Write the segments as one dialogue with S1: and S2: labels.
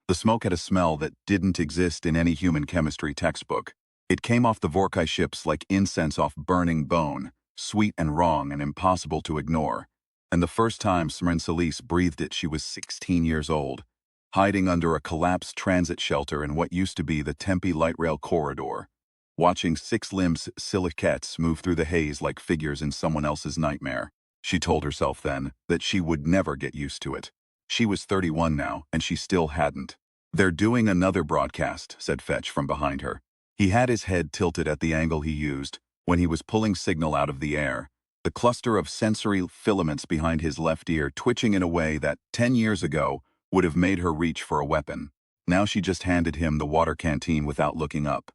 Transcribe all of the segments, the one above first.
S1: The smoke had a smell that didn't exist in any human chemistry textbook. It came off the Vorkai ships like incense off burning bone, sweet and wrong and impossible to ignore. And the first time Smrin Solis breathed it, she was 16 years old, hiding under a collapsed transit shelter in what used to be the Tempe light rail corridor, watching six-limbed silicates move through the haze like figures in someone else's nightmare. She told herself then that she would never get used to it. She was 31 now, and she still hadn't. "They're doing another broadcast," said Fetch from behind her. He had his head tilted at the angle he used when he was pulling signal out of the air, the cluster of sensory filaments behind his left ear twitching in a way that, 10 years ago, would have made her reach for a weapon. Now she just handed him the water canteen without looking up.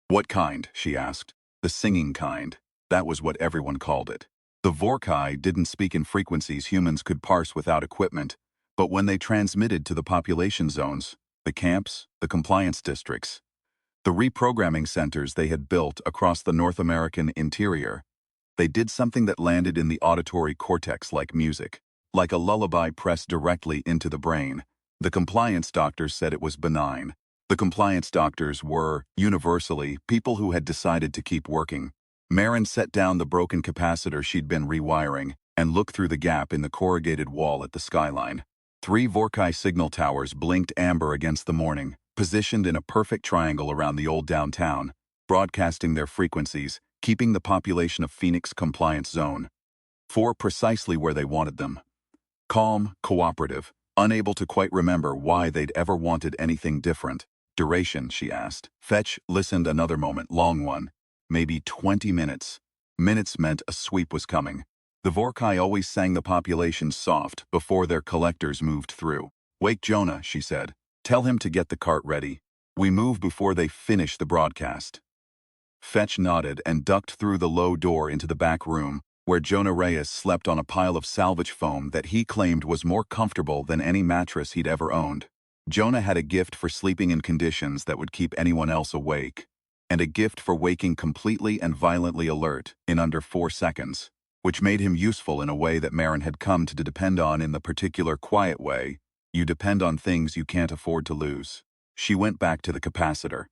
S1: "What kind?" she asked. "The singing kind." That was what everyone called it. The Vorkai didn't speak in frequencies humans could parse without equipment, but when they transmitted to the population zones, the camps, the compliance districts, the reprogramming centers they had built across the North American interior, they did something that landed in the auditory cortex like music, like a lullaby pressed directly into the brain. The compliance doctors said it was benign. The compliance doctors were, universally, people who had decided to keep working. Marin set down the broken capacitor she'd been rewiring and looked through the gap in the corrugated wall at the skyline. 3 Vorkai signal towers blinked amber against the morning, positioned in a perfect triangle around the old downtown, broadcasting their frequencies, keeping the population of Phoenix compliance zone. 4 precisely where they wanted them. Calm, cooperative, unable to quite remember why they'd ever wanted anything different. "Duration?" she asked. Fetch listened another moment, long one. Maybe 20 minutes. Minutes meant a sweep was coming. The Vorkai always sang the population soft before their collectors moved through. "Wake Jonah," she said. "Tell him to get the cart ready. We move before they finish the broadcast." Fetch nodded and ducked through the low door into the back room, where Jonah Reyes slept on a pile of salvage foam that he claimed was more comfortable than any mattress he'd ever owned. Jonah had a gift for sleeping in conditions that would keep anyone else awake, and a gift for waking completely and violently alert in under 4 seconds, which made him useful in a way that Marin had come to depend on in the particular quiet way you depend on things you can't afford to lose. She went back to the capacitor.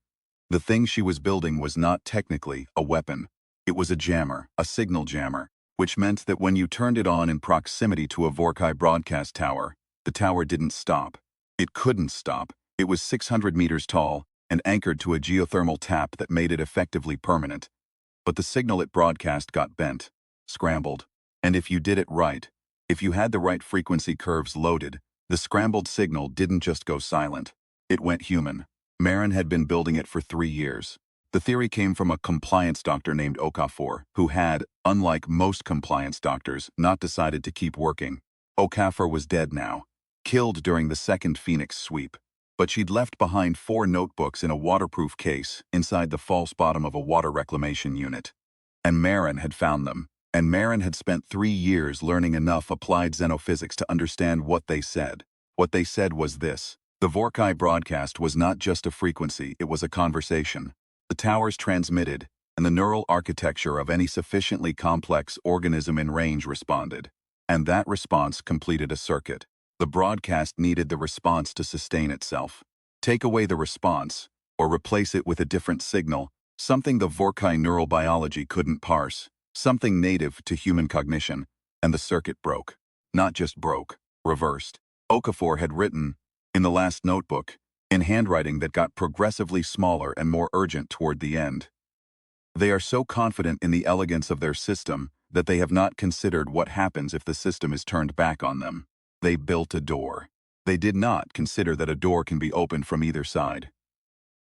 S1: The thing she was building was not technically a weapon. It was a jammer, a signal jammer, which meant that when you turned it on in proximity to a Vorkai broadcast tower, the tower didn't stop. It couldn't stop. It was 600 meters tall and anchored to a geothermal tap that made it effectively permanent. But the signal it broadcast got bent, scrambled. And if you did it right, if you had the right frequency curves loaded, the scrambled signal didn't just go silent. It went human. Marin had been building it for 3 years. The theory came from a compliance doctor named Okafor, who had, unlike most compliance doctors, not decided to keep working. Okafor was dead now, killed during the second Phoenix sweep. But she'd left behind 4 notebooks in a waterproof case inside the false bottom of a water reclamation unit. And Marin had found them. And Marin had spent 3 years learning enough applied xenophysics to understand what they said. What they said was this: the Vorkai broadcast was not just a frequency, it was a conversation. The towers transmitted, and the neural architecture of any sufficiently complex organism in range responded. And that response completed a circuit. The broadcast needed the response to sustain itself. Take away the response, or replace it with a different signal, something the Vorkai neural biology couldn't parse, something native to human cognition, and the circuit broke. Not just broke, reversed. Okafor had written, in the last notebook, in handwriting that got progressively smaller and more urgent toward the end. They are so confident in the elegance of their system that they have not considered what happens if the system is turned back on them. They built a door. They did not consider that a door can be opened from either side.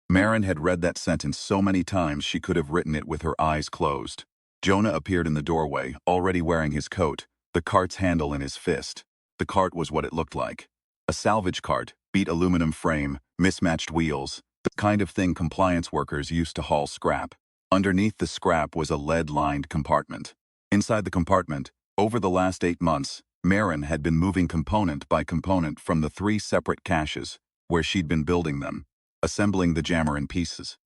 S1: Marin had read that sentence so many times she could have written it with her eyes closed. Jonah appeared in the doorway, already wearing his coat, the cart's handle in his fist. The cart was what it looked like. A salvage cart, beat aluminum frame, mismatched wheels, the kind of thing compliance workers used to haul scrap. Underneath the scrap was a lead-lined compartment. Inside the compartment, over the last 8 months, Marin had been moving component by component from the 3 separate caches, where she'd been building them, assembling the jammer in pieces,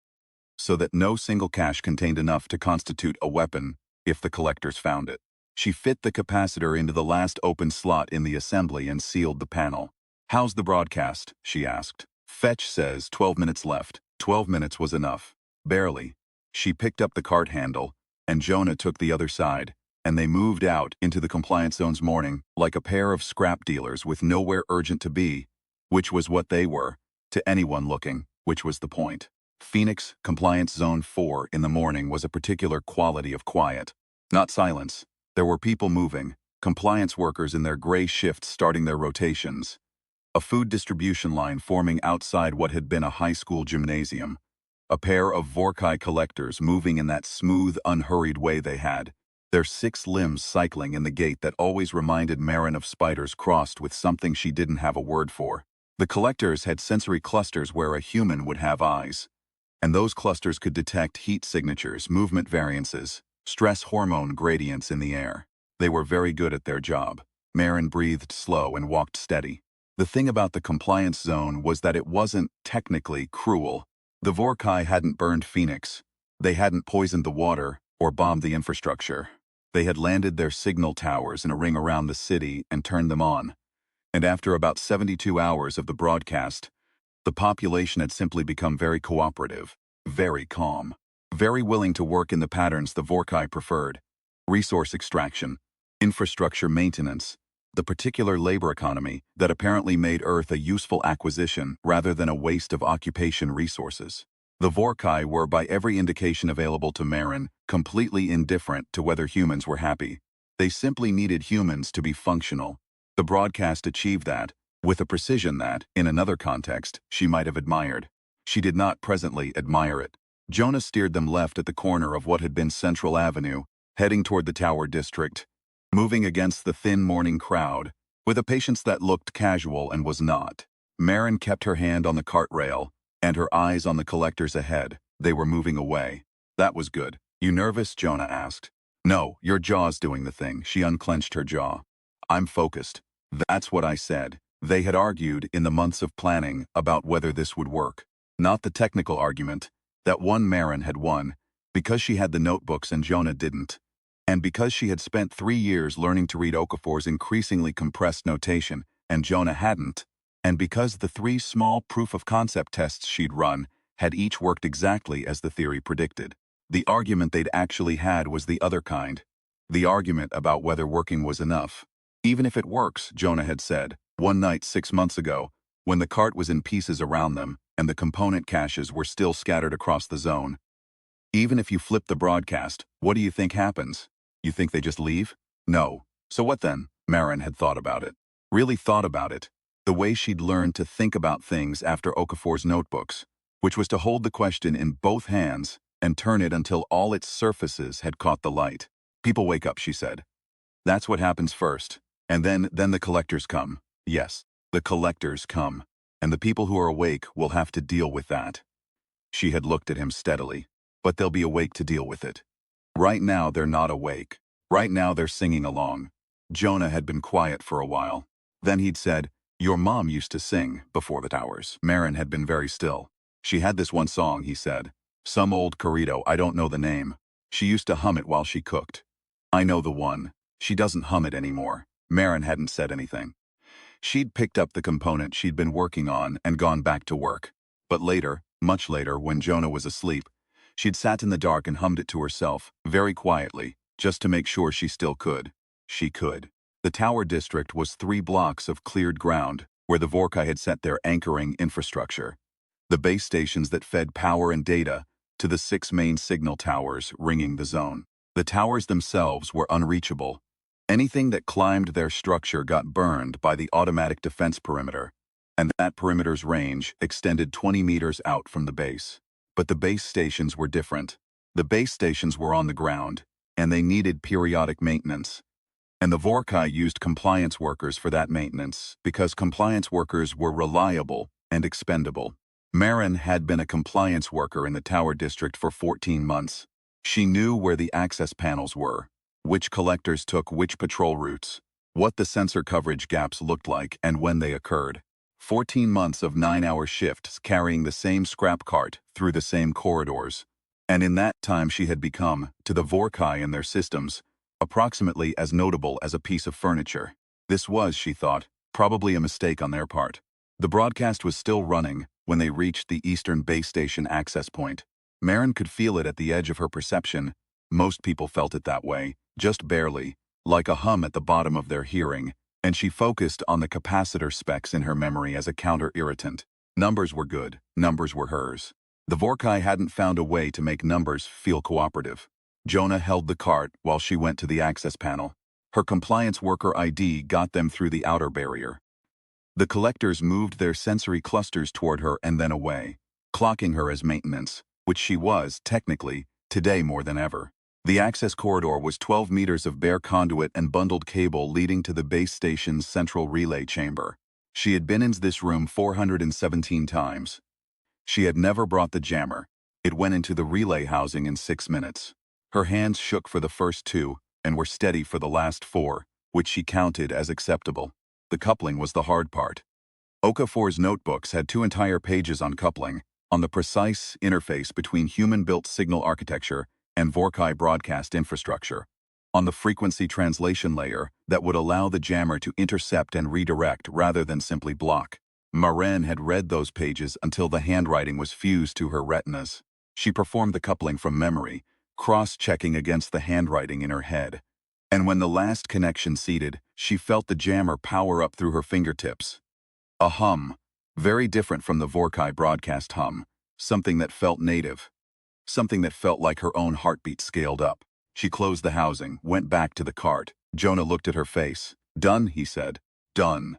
S1: so that no single cache contained enough to constitute a weapon if the collectors found it. She fit the capacitor into the last open slot in the assembly and sealed the panel. "How's the broadcast?" she asked. Fetch says 12 minutes left. 12 minutes was enough. Barely. She picked up the cart handle, and Jonah took the other side, and they moved out into the compliance zone's morning like a pair of scrap dealers with nowhere urgent to be, which was what they were, to anyone looking, which was the point. Phoenix, Compliance Zone 4 in the morning was a particular quality of quiet. Not silence. There were people moving, compliance workers in their gray shifts starting their rotations. A food distribution line forming outside what had been a high school gymnasium. A pair of Vorkai collectors moving in that smooth, unhurried way they had, their 6 limbs cycling in the gait that always reminded Marin of spiders crossed with something she didn't have a word for. The collectors had sensory clusters where a human would have eyes, and those clusters could detect heat signatures, movement variances, stress hormone gradients in the air. They were very good at their job. Marin breathed slow and walked steady. The thing about the compliance zone was that it wasn't technically cruel. The Vorkai hadn't burned Phoenix. They hadn't poisoned the water or bombed the infrastructure. They had landed their signal towers in a ring around the city and turned them on. And after about 72 hours of the broadcast, the population had simply become very cooperative, very calm, very willing to work in the patterns the Vorkai preferred: resource extraction, infrastructure maintenance, the particular labor economy that apparently made Earth a useful acquisition rather than a waste of occupation resources. The Vorkai were, by every indication available to Marin, completely indifferent to whether humans were happy. They simply needed humans to be functional. The broadcast achieved that, with a precision that, in another context, she might have admired. She did not presently admire it. Jonah steered them left at the corner of what had been Central Avenue, heading toward the Tower District, moving against the thin morning crowd, with a patience that looked casual and was not. Marin kept her hand on the cart rail, and her eyes on the collectors ahead. They were moving away. That was good. "You nervous?" Jonah asked. "No, your jaw's doing the thing." She unclenched her jaw. "I'm focused." That's what I said. They had argued in the months of planning about whether this would work. Not the technical argument. That one Marin had won, because she had the notebooks and Jonah didn't. And because she had spent 3 years learning to read Okafor's increasingly compressed notation, and Jonah hadn't, and because the 3 small proof-of-concept tests she'd run had each worked exactly as the theory predicted. The argument they'd actually had was the other kind. The argument about whether working was enough. "Even if it works," Jonah had said, one night 6 months ago, when the cart was in pieces around them and the component caches were still scattered across the zone. "Even if you flip the broadcast, what do you think happens? You think they just leave?" "No." "So what then?" Marin had thought about it. Really thought about it. The way she'd learned to think about things after Okafor's notebooks, which was to hold the question in both hands and turn it until all its surfaces had caught the light. "People wake up," she said. "That's what happens first. And then the collectors come." "Yes, the collectors come. And the people who are awake will have to deal with that." She had looked at him steadily. "But they'll be awake to deal with it. Right now they're not awake. Right now they're singing along." Jonah had been quiet for a while. Then he'd said, "Your mom used to sing before the towers." Marin had been very still. "She had this one song," he said. "Some old corrido, I don't know the name. She used to hum it while she cooked." "I know the one. She doesn't hum it anymore." Marin hadn't said anything. She'd picked up the component she'd been working on and gone back to work. But later, much later, when Jonah was asleep, she'd sat in the dark and hummed it to herself, very quietly, just to make sure she still could. She could. The Tower District was 3 blocks of cleared ground, where the Vorkai had set their anchoring infrastructure. The base stations that fed power and data to the 6 main signal towers ringing the zone. The towers themselves were unreachable. Anything that climbed their structure got burned by the automatic defense perimeter, and that perimeter's range extended 20 meters out from the base. But the base stations were different. The base stations were on the ground, and they needed periodic maintenance. And the Vorkai used compliance workers for that maintenance because compliance workers were reliable and expendable. Marin had been a compliance worker in the Tower District for 14 months. She knew where the access panels were, which collectors took which patrol routes, what the sensor coverage gaps looked like and when they occurred. 14 months of 9-hour shifts carrying the same scrap cart through the same corridors. And in that time she had become, to the Vorkai and their systems, approximately as notable as a piece of furniture. This was, she thought, probably a mistake on their part. The broadcast was still running when they reached the Eastern Base Station access point. Marin could feel it at the edge of her perception. Most people felt it that way, just barely, like a hum at the bottom of their hearing, and she focused on the capacitor specs in her memory as a counter-irritant. Numbers were good, numbers were hers. The Vorkai hadn't found a way to make numbers feel cooperative. Jonah held the cart while she went to the access panel. Her compliance worker ID got them through the outer barrier. The collectors moved their sensory clusters toward her and then away, clocking her as maintenance, which she was, technically, today more than ever. The access corridor was 12 meters of bare conduit and bundled cable leading to the base station's central relay chamber. She had been in this room 417 times. She had never brought the jammer. It went into the relay housing in 6 minutes. Her hands shook for the first 2 and were steady for the last 4, which she counted as acceptable. The coupling was the hard part. Okafor's notebooks had 2 entire pages on coupling, on the precise interface between human-built signal architecture and Vorkai broadcast infrastructure, on the frequency translation layer that would allow the jammer to intercept and redirect rather than simply block. Marin had read those pages until the handwriting was fused to her retinas. She performed the coupling from memory, cross-checking against the handwriting in her head. And when the last connection seated, she felt the jammer power up through her fingertips. A hum, very different from the Vorkai broadcast hum, something that felt native, something that felt like her own heartbeat scaled up. She closed the housing, went back to the cart. Jonah looked at her face. "Done," he said. "Done."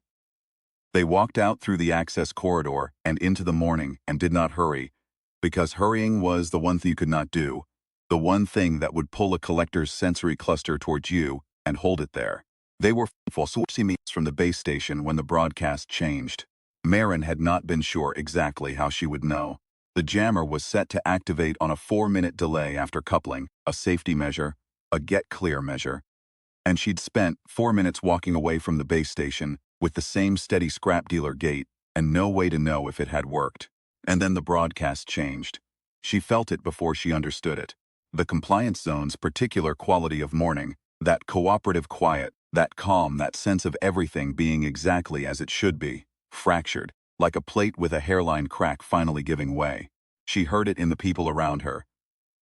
S1: They walked out through the access corridor and into the morning and did not hurry, because hurrying was the one thing you could not do, the one thing that would pull a collector's sensory cluster towards you and hold it there. They were 40 meters from the base station when the broadcast changed. Marin had not been sure exactly how she would know. The jammer was set to activate on a 4-minute delay after coupling, a safety measure, a get-clear measure. And she'd spent 4 minutes walking away from the base station with the same steady scrap dealer gait and no way to know if it had worked. And then the broadcast changed. She felt it before she understood it. The compliance zone's particular quality of morning, that cooperative quiet, that calm, that sense of everything being exactly as it should be, fractured, like a plate with a hairline crack finally giving way. She heard it in the people around her.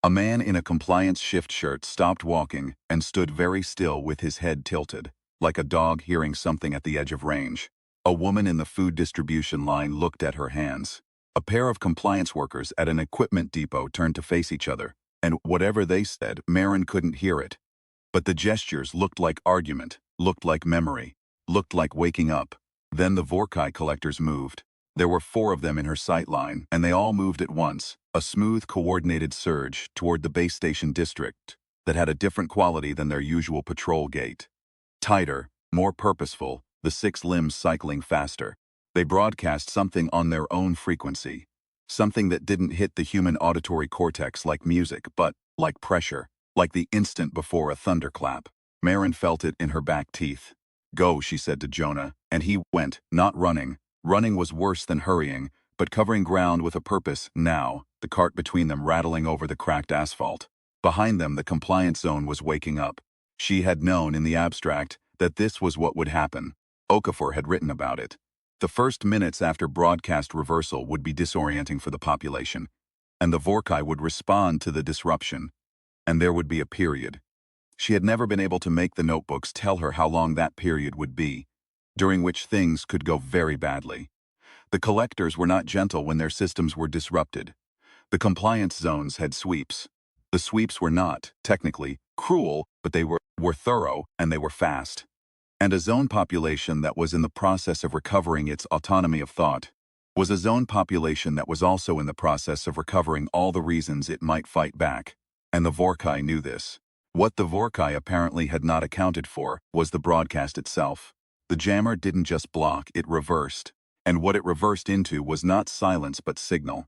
S1: A man in a compliance shift shirt stopped walking and stood very still with his head tilted, like a dog hearing something at the edge of range. A woman in the food distribution line looked at her hands. A pair of compliance workers at an equipment depot turned to face each other, and whatever they said, Marin couldn't hear it. But the gestures looked like argument, looked like memory, looked like waking up. Then the Vorkai collectors moved. There were 4 of them in her sight line, and they all moved at once, a smooth, coordinated surge toward the base station district that had a different quality than their usual patrol gait. Tighter, more purposeful, the 6 limbs cycling faster. They broadcast something on their own frequency, something that didn't hit the human auditory cortex like music, but like pressure, like the instant before a thunderclap. Marin felt it in her back teeth. "Go," she said to Jonah, and he went, not running. Running was worse than hurrying, but covering ground with a purpose now, the cart between them rattling over the cracked asphalt. Behind them, the compliance zone was waking up. She had known in the abstract that this was what would happen. Okafor had written about it. The first minutes after broadcast reversal would be disorienting for the population, and the Vorkai would respond to the disruption, and there would be a period. She had never been able to make the notebooks tell her how long that period would be, during which things could go very badly. The collectors were not gentle when their systems were disrupted. The compliance zones had sweeps. The sweeps were not, technically, cruel, but they were thorough and they were fast. And a zone population that was in the process of recovering its autonomy of thought was a zone population that was also in the process of recovering all the reasons it might fight back. And the Vorkai knew this. What the Vorkai apparently had not accounted for was the broadcast itself. The jammer didn't just block, it reversed. And what it reversed into was not silence but signal.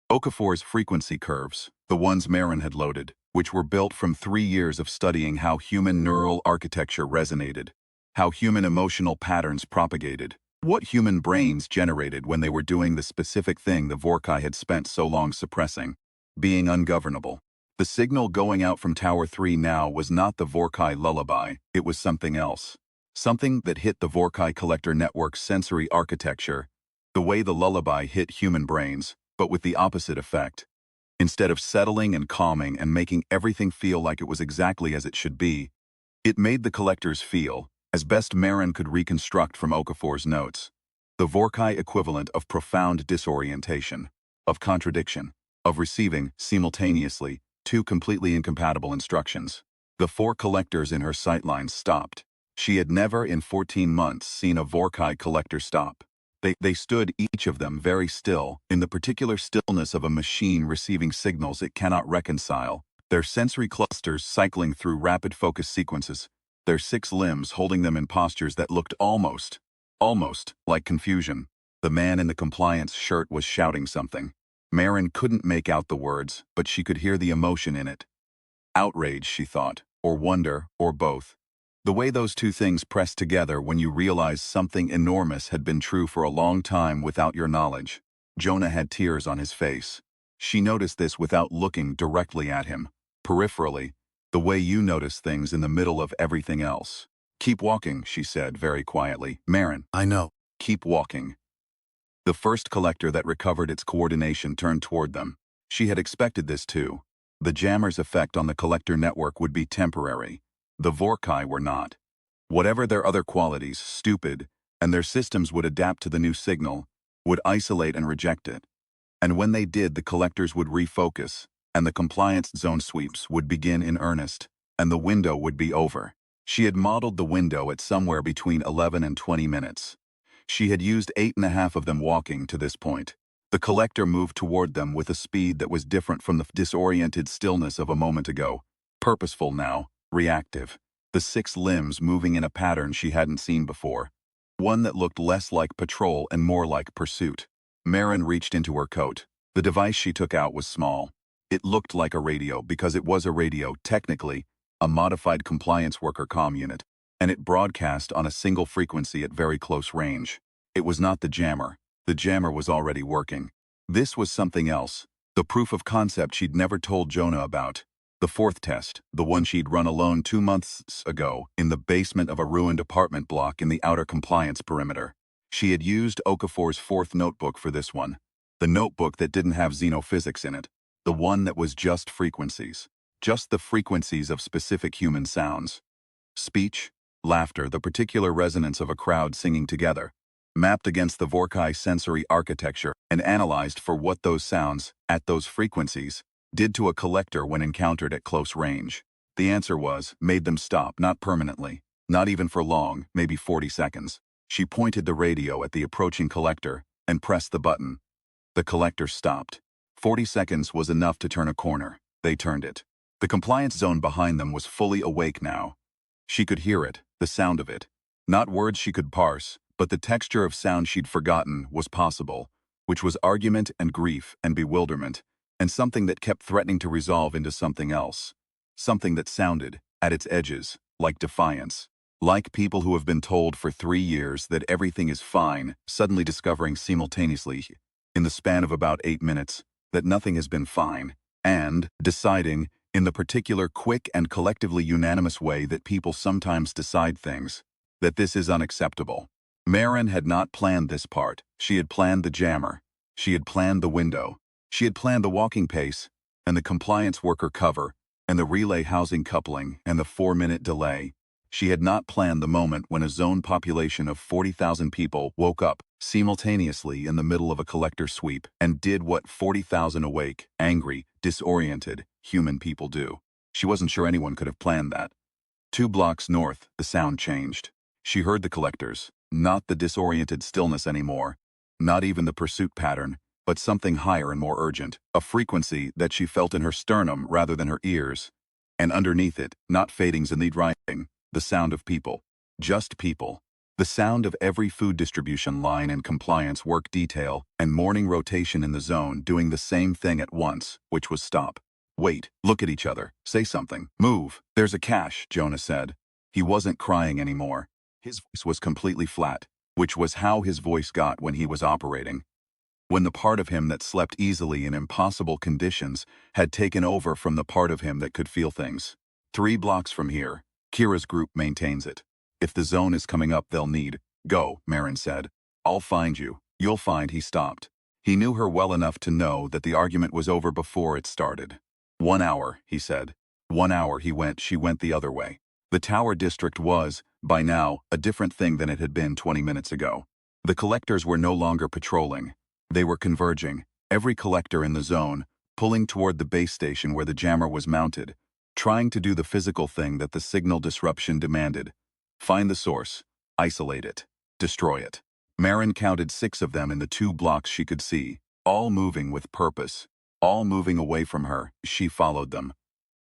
S1: Okafor's frequency curves, the ones Marin had loaded, which were built from 3 years of studying how human neural architecture resonated, how human emotional patterns propagated, what human brains generated when they were doing the specific thing the Vorkai had spent so long suppressing, being ungovernable. The signal going out from Tower 3 now was not the Vorkai lullaby, it was something else. Something that hit the Vorkai collector network's sensory architecture The way the lullaby hit human brains, but with the opposite effect. Instead of settling and calming and making everything feel like it was exactly as it should be, it made the collectors feel, as best Marin could reconstruct from Okafor's notes, the Vorkai equivalent of profound disorientation, of contradiction, of receiving, simultaneously, two completely incompatible instructions. The four collectors in her sightlines stopped. She had never in 14 months seen a Vorkai collector stop. They stood, each of them very still, in the particular stillness of a machine receiving signals it cannot reconcile, their sensory clusters cycling through rapid focus sequences, their 6 limbs holding them in postures that looked almost like confusion. The man in the compliance shirt was shouting something. Marin couldn't make out the words, but she could hear the emotion in it. Outrage, she thought, or wonder, or both. The way those two things press together when you realize something enormous had been true for a long time without your knowledge. Jonah had tears on his face. She noticed this without looking directly at him. Peripherally, the way you notice things in the middle of everything else. Keep walking, she said very quietly. Marin, I know. Keep walking. The first collector that recovered its coordination turned toward them. She had expected this too. The jammer's effect on the collector network would be temporary. The Vorkai were not. Whatever their other qualities, stupid, and their systems would adapt to the new signal, would isolate and reject it. And when they did, the collectors would refocus, and the compliance zone sweeps would begin in earnest, and the window would be over. She had modeled the window at somewhere between 11 and 20 minutes. She had used 8.5 of them walking to this point. The collector moved toward them with a speed that was different from the disoriented stillness of a moment ago. Purposeful now, reactive. The 6 limbs moving in a pattern she hadn't seen before. One that looked less like patrol and more like pursuit. Marin reached into her coat. The device she took out was small. It looked like a radio because it was a radio, technically, a modified compliance worker comm unit, and it broadcast on a single frequency at very close range. It was not the jammer. The jammer was already working. This was something else, the proof of concept she'd never told Jonah about. The 4th test, the one she'd run alone 2 months ago, in the basement of a ruined apartment block in the outer compliance perimeter. She had used Okafor's 4th notebook for this one. The notebook that didn't have xenophysics in it. The one that was just frequencies. Just the frequencies of specific human sounds. Speech, laughter, the particular resonance of a crowd singing together, mapped against the Vorkai sensory architecture and analyzed for what those sounds, at those frequencies, did to a collector when encountered at close range. The answer was, made them stop, not permanently, not even for long, maybe 40 seconds. She pointed the radio at the approaching collector and pressed the button. The collector stopped. 40 seconds was enough to turn a corner. They turned it. The compliance zone behind them was fully awake now. She could hear it, the sound of it. Not words she could parse, but the texture of sound she'd forgotten was possible, which was argument and grief and bewilderment, and something that kept threatening to resolve into something else. Something that sounded, at its edges, like defiance. Like people who have been told for 3 years that everything is fine, suddenly discovering simultaneously, in the span of about 8 minutes, that nothing has been fine, and deciding, in the particular quick and collectively unanimous way that people sometimes decide things, that this is unacceptable. Marin had not planned this part. She had planned the jammer. She had planned the window. She had planned the walking pace, and the compliance worker cover, and the relay housing coupling, and the 4-minute delay. She had not planned the moment when a zone population of 40,000 people woke up simultaneously in the middle of a collector sweep and did what 40,000 awake, angry, disoriented, human people do. She wasn't sure anyone could have planned that. 2 blocks north, the sound changed. She heard the collectors, not the disoriented stillness anymore, not even the pursuit pattern, but something higher and more urgent, a frequency that she felt in her sternum rather than her ears. And underneath it, not fadings in the writing, the sound of people. Just people. The sound of every food distribution line and compliance work detail and morning rotation in the zone doing the same thing at once, which was stop. Wait, look at each other, say something, move. There's a cache, Jonah said. He wasn't crying anymore. His voice was completely flat, which was how his voice got when he was operating. When the part of him that slept easily in impossible conditions had taken over from the part of him that could feel things. 3 blocks from here, Kira's group maintains it. If the zone is coming up, they'll need. Go, Marin said. I'll find you. You'll find he stopped. He knew her well enough to know that the argument was over before it started. 1 hour, he said. 1 hour, she went the other way. The Tower District was, by now, a different thing than it had been 20 minutes ago. The collectors were no longer patrolling. They were converging, every collector in the zone, pulling toward the base station where the jammer was mounted, trying to do the physical thing that the signal disruption demanded. Find the source, isolate it, destroy it. Marin counted 6 of them in the 2 blocks she could see, all moving with purpose, all moving away from her. She followed them.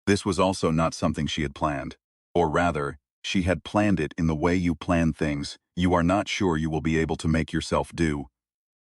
S1: This was also not something she had planned. Or rather, she had planned it in the way you plan things you are not sure you will be able to make yourself do.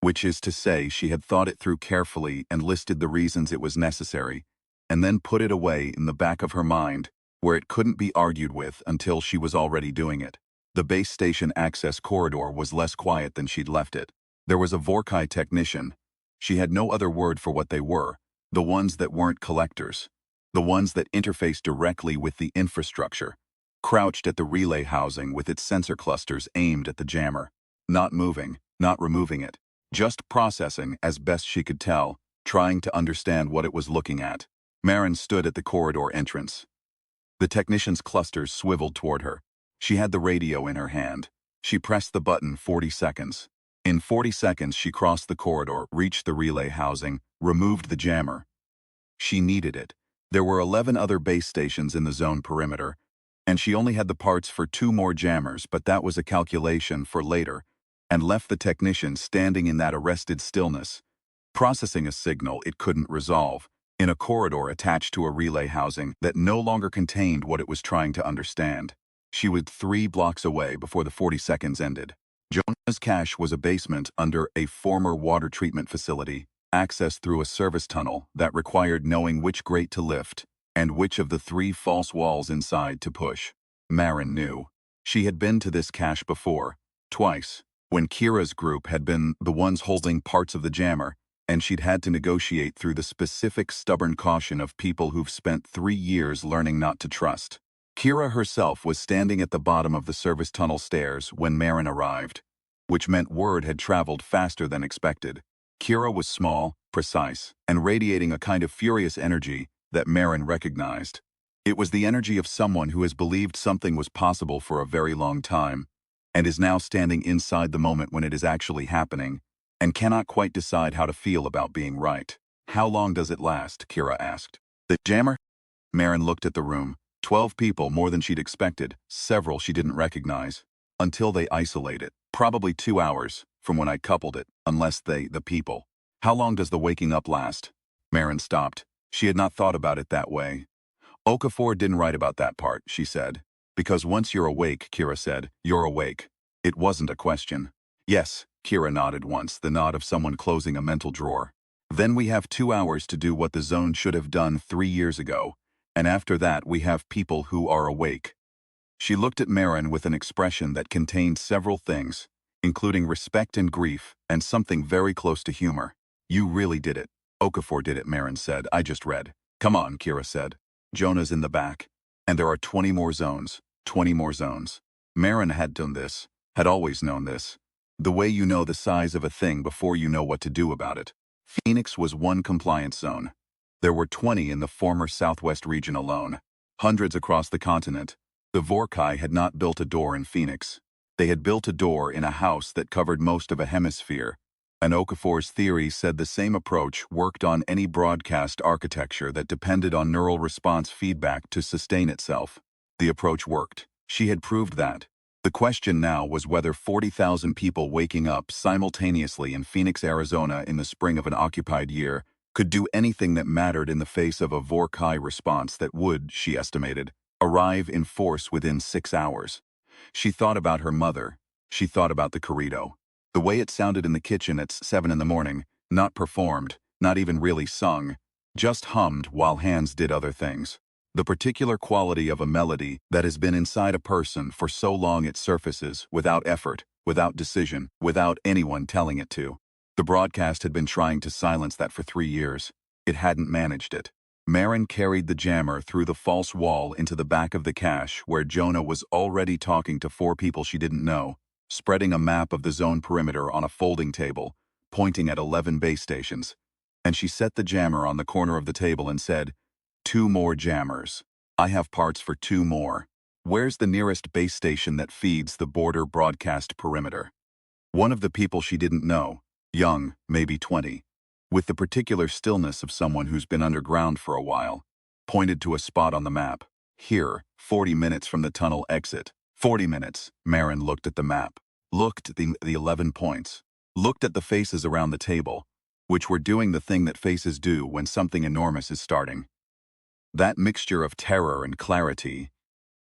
S1: Which is to say, she had thought it through carefully and listed the reasons it was necessary, and then put it away in the back of her mind, where it couldn't be argued with until she was already doing it. The base station access corridor was less quiet than she'd left it. There was a Vorkai technician. She had no other word for what they were, the ones that weren't collectors. The ones that interfaced directly with the infrastructure, crouched at the relay housing with its sensor clusters aimed at the jammer. Not moving, not removing it, just processing as best she could tell, trying to understand what it was looking at. Marin stood at the corridor entrance. The technician's clusters swiveled toward her. She had the radio in her hand. She pressed the button 40 seconds. In 40 seconds, she crossed the corridor, reached the relay housing, removed the jammer. She needed it. There were 11 other base stations in the zone perimeter, and she only had the parts for 2 more jammers, but that was a calculation for later, and left the technician standing in that arrested stillness, processing a signal it couldn't resolve, in a corridor attached to a relay housing that no longer contained what it was trying to understand. She was 3 blocks away before the 40 seconds ended. Jonah's cache was a basement under a former water treatment facility, accessed through a service tunnel that required knowing which grate to lift and which of the 3 false walls inside to push. Marin knew. She had been to this cache before, twice, when Kira's group had been the ones holding parts of the jammer, and she'd had to negotiate through the specific stubborn caution of people who've spent 3 years learning not to trust. Kira herself was standing at the bottom of the service tunnel stairs when Marin arrived, which meant word had traveled faster than expected. Kira was small, precise, and radiating a kind of furious energy that Marin recognized. It was the energy of someone who has believed something was possible for a very long time, and is now standing inside the moment when it is actually happening, and cannot quite decide how to feel about being right. How long does it last? Kira asked. The jammer? Marin looked at the room. 12 people, more than she'd expected, several she didn't recognize. Until they isolate it. Probably 2 hours, from when I coupled it, unless the people. How long does the waking up last? Marin stopped. She had not thought about it that way. Okafor didn't write about that part, she said. Because once you're awake, Kira said, you're awake. It wasn't a question. Yes, Kira nodded once, the nod of someone closing a mental drawer. Then we have 2 hours to do what the zone should have done 3 years ago. And after that we have people who are awake. She looked at Marin with an expression that contained several things, including respect and grief, and something very close to humor. You really did it. Okafor did it, Marin said. I just read. Come on, Kira said. Jonah's in the back. And there are 20 more zones. 20 more zones. Marin had done this, had always known this. The way you know the size of a thing before you know what to do about it. Phoenix was 1 compliance zone. There were 20 in the former Southwest region alone, hundreds across the continent. The Vorkai had not built a door in Phoenix. They had built a door in a house that covered most of a hemisphere. And Okafor's theory said the same approach worked on any broadcast architecture that depended on neural response feedback to sustain itself. The approach worked. She had proved that. The question now was whether 40,000 people waking up simultaneously in Phoenix, Arizona in the spring of an occupied year could do anything that mattered in the face of a Vorkai response that would, she estimated, arrive in force within 6 hours. She thought about her mother. She thought about the corrido. The way it sounded in the kitchen at 7 in the morning, not performed, not even really sung, just hummed while hands did other things. The particular quality of a melody that has been inside a person for so long it surfaces without effort, without decision, without anyone telling it to. The broadcast had been trying to silence that for 3 years. It hadn't managed it. Marin carried the jammer through the false wall into the back of the cache where Jonah was already talking to 4 people she didn't know, spreading a map of the zone perimeter on a folding table, pointing at 11 base stations. And she set the jammer on the corner of the table and said, "2 more jammers. I have parts for 2 more. Where's the nearest base station that feeds the border broadcast perimeter?" One of the people she didn't know, young, maybe 20, with the particular stillness of someone who's been underground for a while, pointed to a spot on the map. "Here, 40 minutes from the tunnel exit." 40 minutes, Marin looked at the map, looked at the 11 points, looked at the faces around the table, which were doing the thing that faces do when something enormous is starting. That mixture of terror and clarity,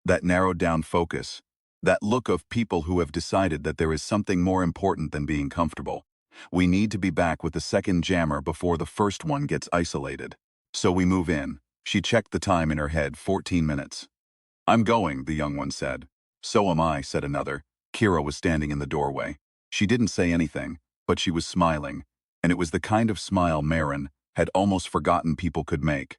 S1: that narrowed down focus, that look of people who have decided that there is something more important than being comfortable. We need to be back with the second jammer before the first one gets isolated. So we move in. She checked the time in her head, 14 minutes. "I'm going," the young one said. "So am I," said another. Kira was standing in the doorway. She didn't say anything, but she was smiling, and it was the kind of smile Marin had almost forgotten people could make.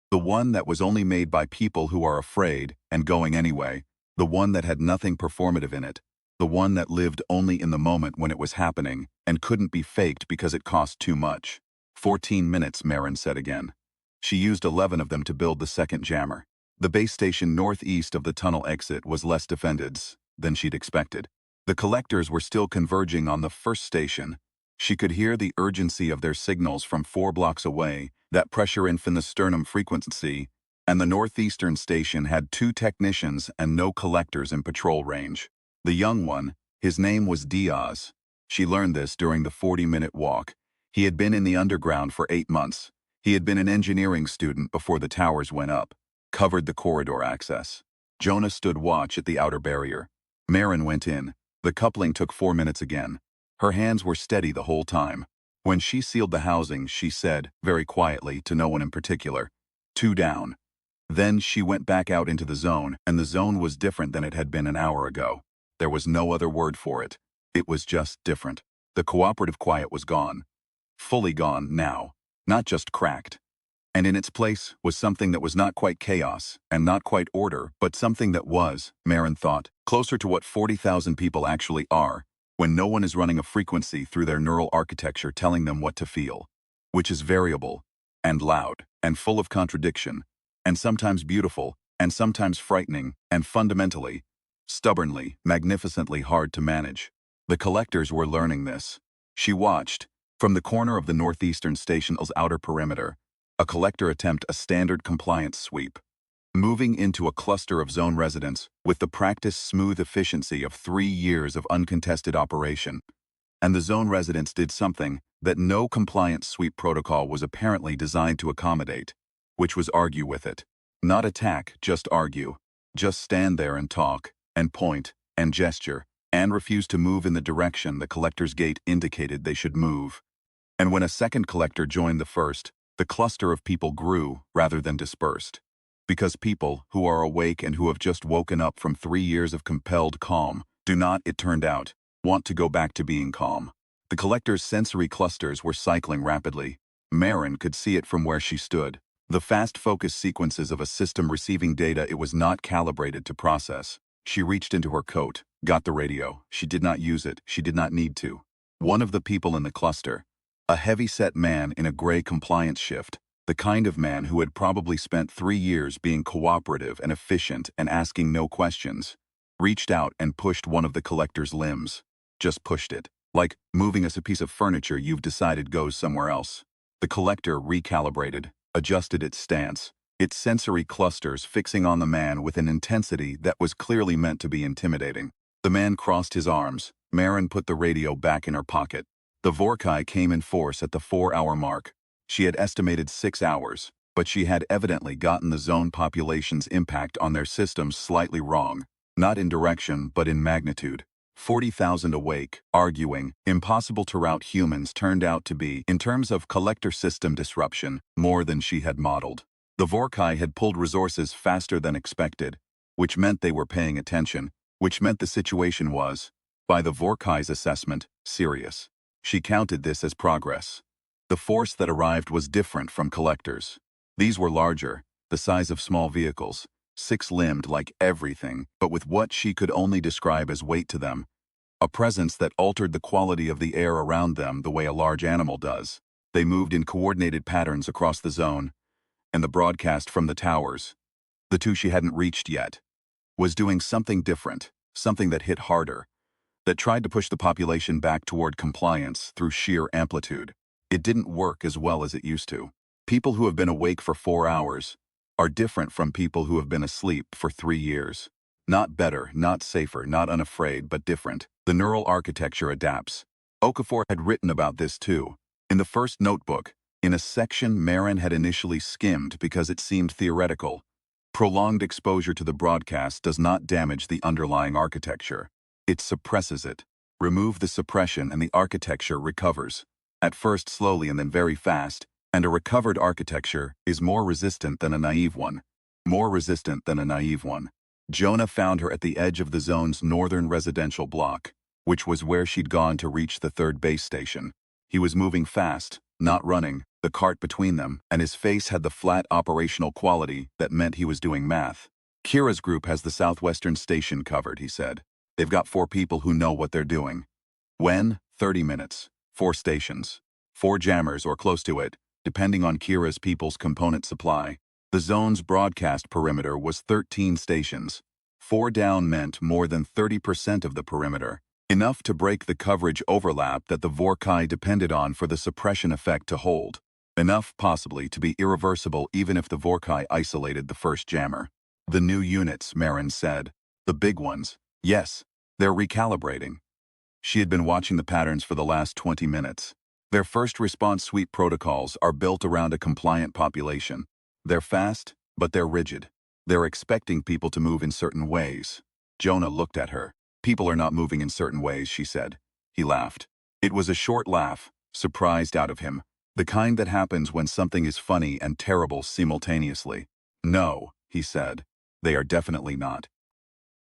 S1: The one that was only made by people who are afraid and going anyway, the one that had nothing performative in it, the one that lived only in the moment when it was happening and couldn't be faked because it cost too much. 14 minutes, Marin said again. She used 11 of them to build the second jammer. The base station northeast of the tunnel exit was less defended than she'd expected. The collectors were still converging on the first station. She could hear the urgency of their signals from 4 blocks away, that pressure in the sternum frequency, and the northeastern station had 2 technicians and no collectors in patrol range. The young one, his name was Diaz. She learned this during the 40-minute walk. He had been in the underground for 8 months. He had been an engineering student before the towers went up, covered the corridor access. Jonah stood watch at the outer barrier. Marin went in. The coupling took 4 minutes again. Her hands were steady the whole time. When she sealed the housing, she said, very quietly, to no one in particular, 2 down. Then she went back out into the zone, and the zone was different than it had been an hour ago. There was no other word for it. It was just different. The cooperative quiet was gone. Fully gone now. Not just cracked. And in its place was something that was not quite chaos and not quite order, but something that was, Marin thought, closer to what 40,000 people actually are, when no one is running a frequency through their neural architecture telling them what to feel, which is variable, and loud, and full of contradiction, and sometimes beautiful, and sometimes frightening, and fundamentally, stubbornly, magnificently hard to manage. The collectors were learning this. She watched, from the corner of the northeastern station's outer perimeter, a collector attempt a standard compliance sweep, moving into a cluster of zone residents with the practiced smooth efficiency of 3 years of uncontested operation. And the zone residents did something that no compliance sweep protocol was apparently designed to accommodate, which was argue with it. Not attack, just argue. Just stand there and talk, and point, and gesture, and refuse to move in the direction the collector's gate indicated they should move. And when a second collector joined the first, the cluster of people grew rather than dispersed. Because people, who are awake and who have just woken up from 3 years of compelled calm, do not, it turned out, want to go back to being calm. The collector's sensory clusters were cycling rapidly. Marin could see it from where she stood. The fast focus sequences of a system receiving data it was not calibrated to process. She reached into her coat, got the radio. She did not use it. She did not need to. One of the people in the cluster, a heavy-set man in a gray compliance shift, the kind of man who had probably spent 3 years being cooperative and efficient and asking no questions, reached out and pushed one of the collector's limbs. Just pushed it. Like moving a piece of furniture you've decided goes somewhere else. The collector recalibrated, adjusted its stance, its sensory clusters fixing on the man with an intensity that was clearly meant to be intimidating. The man crossed his arms. Marin put the radio back in her pocket. The Vorkai came in force at the 4-hour mark. She had estimated 6 hours, but she had evidently gotten the zone population's impact on their systems slightly wrong, not in direction but in magnitude. 40,000 awake, arguing, impossible to route humans turned out to be, in terms of collector system disruption, more than she had modeled. The Vorkai had pulled resources faster than expected, which meant they were paying attention, which meant the situation was, by the Vorkai's assessment, serious. She counted this as progress. The force that arrived was different from collectors. These were larger, the size of small vehicles, 6-limbed like everything, but with what she could only describe as weight to them. a presence that altered the quality of the air around them the way a large animal does. They moved in coordinated patterns across the zone, and the broadcast from the towers, the two she hadn't reached yet, was doing something different, something that hit harder, that tried to push the population back toward compliance through sheer amplitude. It didn't work as well as it used to. People who have been awake for 4 hours are different from people who have been asleep for 3 years. Not better, not safer, not unafraid, but different. The neural architecture adapts. Okafor had written about this too. In the first notebook, in a section Marin had initially skimmed because it seemed theoretical. Prolonged exposure to the broadcast does not damage the underlying architecture. It suppresses it. Remove the suppression and the architecture recovers. At first slowly and then very fast, and a recovered architecture is more resistant than a naive one. More resistant than a naive one. Jonah found her at the edge of the zone's northern residential block, which was where she'd gone to reach the third base station. He was moving fast, not running, the cart between them, and his face had the flat operational quality that meant he was doing math. Kira's group has the southwestern station covered, he said. They've got 4 people who know what they're doing. When? 30 minutes. 4 stations. 4 jammers or close to it, depending on Kira's people's component supply. The zone's broadcast perimeter was 13 stations. 4 down meant more than 30% of the perimeter. Enough to break the coverage overlap that the Vorkai depended on for the suppression effect to hold. Enough, possibly, to be irreversible even if the Vorkai isolated the first jammer. The new units, Marin said. The big ones. Yes, they're recalibrating. She had been watching the patterns for the last 20 minutes. Their first response suite protocols are built around a compliant population. They're fast, but they're rigid. They're expecting people to move in certain ways. Jonah looked at her. People are not moving in certain ways, she said. He laughed. It was a short laugh, surprised out of him. The kind that happens when something is funny and terrible simultaneously. No, he said. They are definitely not.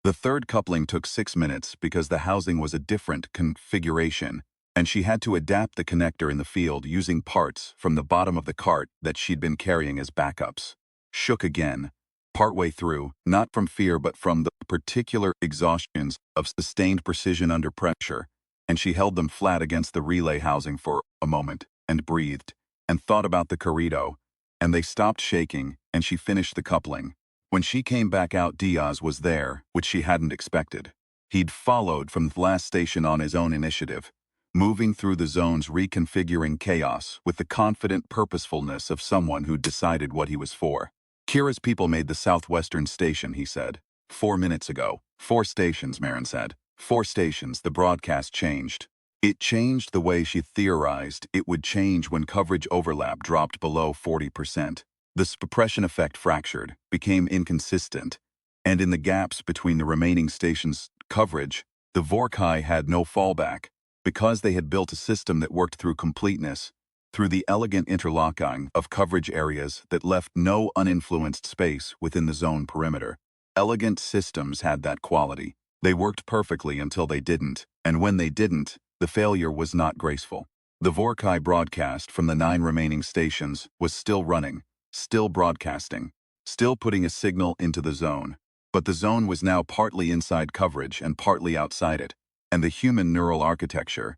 S1: The third coupling took 6 minutes because the housing was a different configuration, and she had to adapt the connector in the field using parts from the bottom of the cart that she'd been carrying as backups. Shook again, partway through, not from fear but from the particular exhaustions of sustained precision under pressure, and she held them flat against the relay housing for a moment, and breathed, and thought about the corrido, and they stopped shaking, and she finished the coupling. When she came back out, Diaz was there, which she hadn't expected. He'd followed from the last station on his own initiative, moving through the zone's reconfiguring chaos with the confident purposefulness of someone who'd decided what he was for. Kira's people made the southwestern station, he said. 4 minutes ago. 4 stations, Marin said. 4 stations, the broadcast changed. It changed the way she theorized it would change when coverage overlap dropped below 40%. The suppression effect fractured, became inconsistent, and in the gaps between the remaining stations' coverage, the Vorkai had no fallback, because they had built a system that worked through completeness, through the elegant interlocking of coverage areas that left no uninfluenced space within the zone perimeter. Elegant systems had that quality. They worked perfectly until they didn't, and when they didn't, the failure was not graceful. The Vorkai broadcast from the 9 remaining stations was still running, still broadcasting, still putting a signal into the zone. But the zone was now partly inside coverage and partly outside it, and the human neural architecture,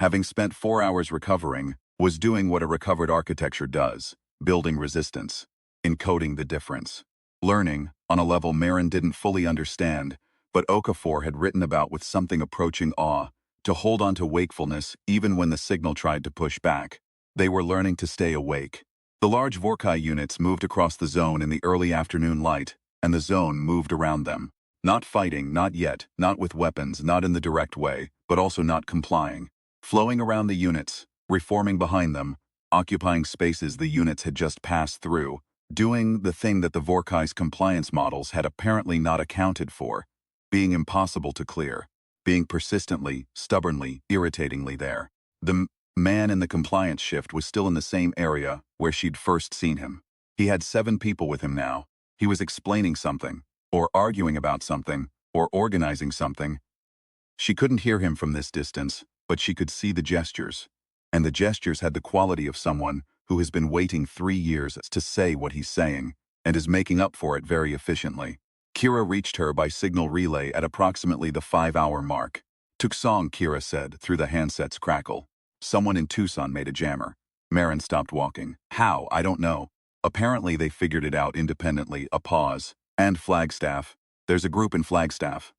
S1: having spent 4 hours recovering, was doing what a recovered architecture does, building resistance, encoding the difference. Learning, on a level Marin didn't fully understand, but Okafor had written about with something approaching awe, to hold on to wakefulness even when the signal tried to push back. They were learning to stay awake. The large Vorkai units moved across the zone in the early afternoon light, and the zone moved around them. Not fighting, not yet, not with weapons, not in the direct way, but also not complying. Flowing around the units, reforming behind them, occupying spaces the units had just passed through, doing the thing that the Vorkai's compliance models had apparently not accounted for, being impossible to clear, being persistently, stubbornly, irritatingly there. The man in the compliance shift was still in the same area where she'd first seen him. He had 7 people with him now. He was explaining something, or arguing about something, or organizing something. She couldn't hear him from this distance, but she could see the gestures. And the gestures had the quality of someone who has been waiting 3 years to say what he's saying, and is making up for it very efficiently. Kira reached her by signal relay at approximately the 5-hour mark. Tucson, Kira said, through the handset's crackle. Someone in Tucson made a jammer. Marin stopped walking. How? I don't know. Apparently they figured it out independently. A pause. And Flagstaff. There's a group in Flagstaff.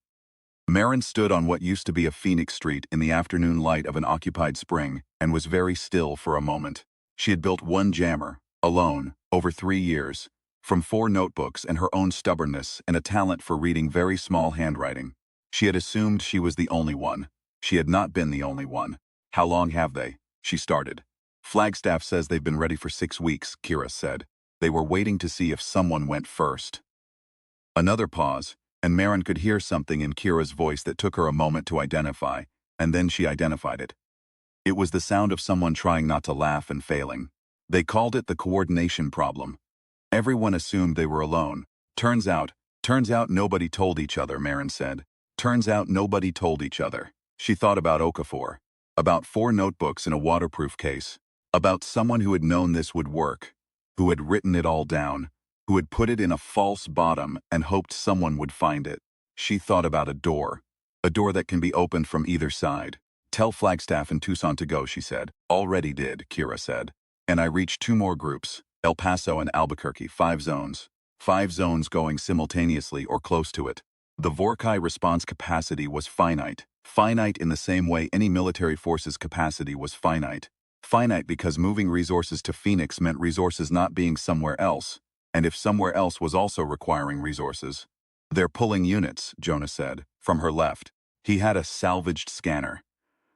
S1: Marin stood on what used to be a Phoenix street in the afternoon light of an occupied spring and was very still for a moment. She had built one jammer, alone, over 3 years, from 4 notebooks and her own stubbornness and a talent for reading very small handwriting. She had assumed she was the only one. She had not been the only one. How long have they? She started. Flagstaff says they've been ready for 6 weeks, Kira said. They were waiting to see if someone went first. Another pause, and Marin could hear something in Kira's voice that took her a moment to identify, and then she identified it. It was the sound of someone trying not to laugh and failing. They called it the coordination problem. Everyone assumed they were alone. Turns out nobody told each other, Marin said. Turns out nobody told each other. She thought about Okafor. About 4 notebooks in a waterproof case. About someone who had known this would work. Who had written it all down. Who had put it in a false bottom and hoped someone would find it. She thought about a door. A door that can be opened from either side. Tell Flagstaff and Tucson to go, she said. Already did, Kira said. And I reached 2 more groups. El Paso and Albuquerque, 5 zones. 5 zones going simultaneously or close to it. The Vorkai response capacity was finite. Finite in the same way any military force's capacity was finite. Finite because moving resources to Phoenix meant resources not being somewhere else. And if somewhere else was also requiring resources. They're pulling units, Jonah said, from her left. He had a salvaged scanner.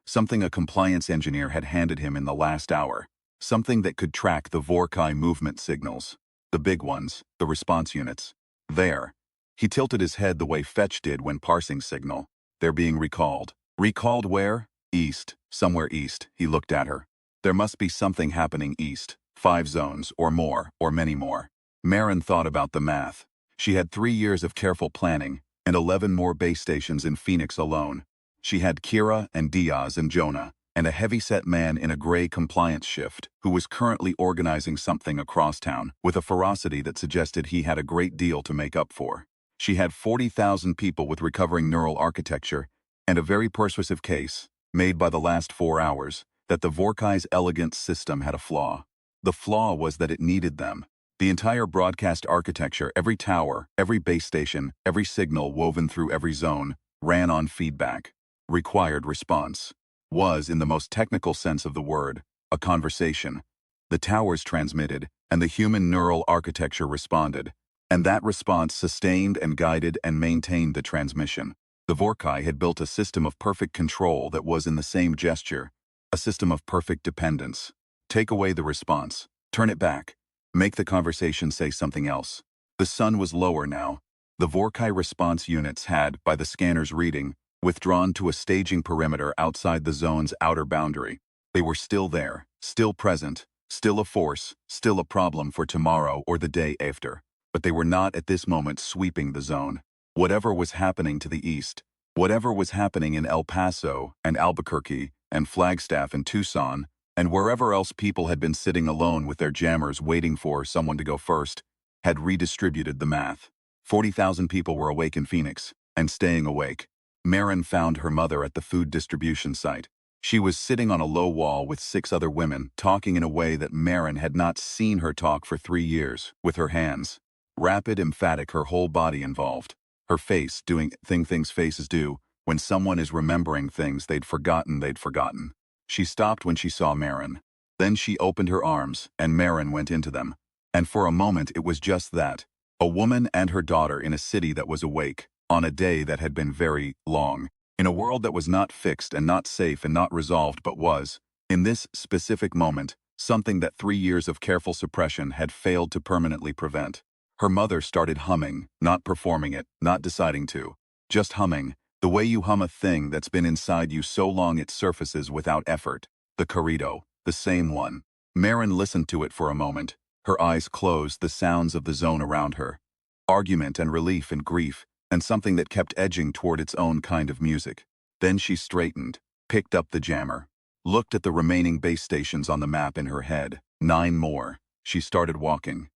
S1: Something a compliance engineer had handed him in the last hour. Something that could track the Vorkai movement signals. The big ones, the response units. There. He tilted his head the way Fetch did when parsing signal. They're being recalled. Recalled where? East. Somewhere east, he looked at her. There must be something happening east. 5 zones, or more, or many more. Marin thought about the math. She had 3 years of careful planning, and 11 more base stations in Phoenix alone. She had Kira and Diaz and Jonah, and a heavy-set man in a gray compliance shift who was currently organizing something across town with a ferocity that suggested he had a great deal to make up for. She had 40,000 people with recovering neural architecture and a very persuasive case, made by the last 4 hours, that the Vorkai's elegant system had a flaw. The flaw was that it needed them. The entire broadcast architecture, every tower, every base station, every signal woven through every zone, ran on feedback. Required response. Was, in the most technical sense of the word, a conversation. The towers transmitted, and the human neural architecture responded. And that response sustained and guided and maintained the transmission. The Vorkai had built a system of perfect control that was in the same gesture. A system of perfect dependence. Take away the response. Turn it back. Make the conversation say something else. The sun was lower now. The Vorkai response units had, by the scanner's reading, withdrawn to a staging perimeter outside the zone's outer boundary. They were still there, still present, still a force, still a problem for tomorrow or the day after. But they were not at this moment sweeping the zone. Whatever was happening to the east, whatever was happening in El Paso and Albuquerque and Flagstaff and Tucson, and wherever else people had been sitting alone with their jammers waiting for someone to go first, had redistributed the math. 40,000 people were awake in Phoenix, and staying awake. Marin found her mother at the food distribution site. She was sitting on a low wall with 6 other women, talking in a way that Marin had not seen her talk for 3 years, with her hands. Rapid, emphatic, her whole body involved. Her face doing things faces do when someone is remembering things they'd forgotten. She stopped when she saw Marin. Then she opened her arms, and Marin went into them. And for a moment it was just that. A woman and her daughter in a city that was awake, on a day that had been very long. In a world that was not fixed and not safe and not resolved but was, in this specific moment, something that 3 years of careful suppression had failed to permanently prevent. Her mother started humming, not performing it, not deciding to. Just humming. The way you hum a thing that's been inside you so long it surfaces without effort. The corrido, the same one. Marin listened to it for a moment. Her eyes closed, the sounds of the zone around her. Argument and relief and grief, and something that kept edging toward its own kind of music. Then she straightened, picked up the jammer, looked at the remaining base stations on the map in her head. 9 more. She started walking.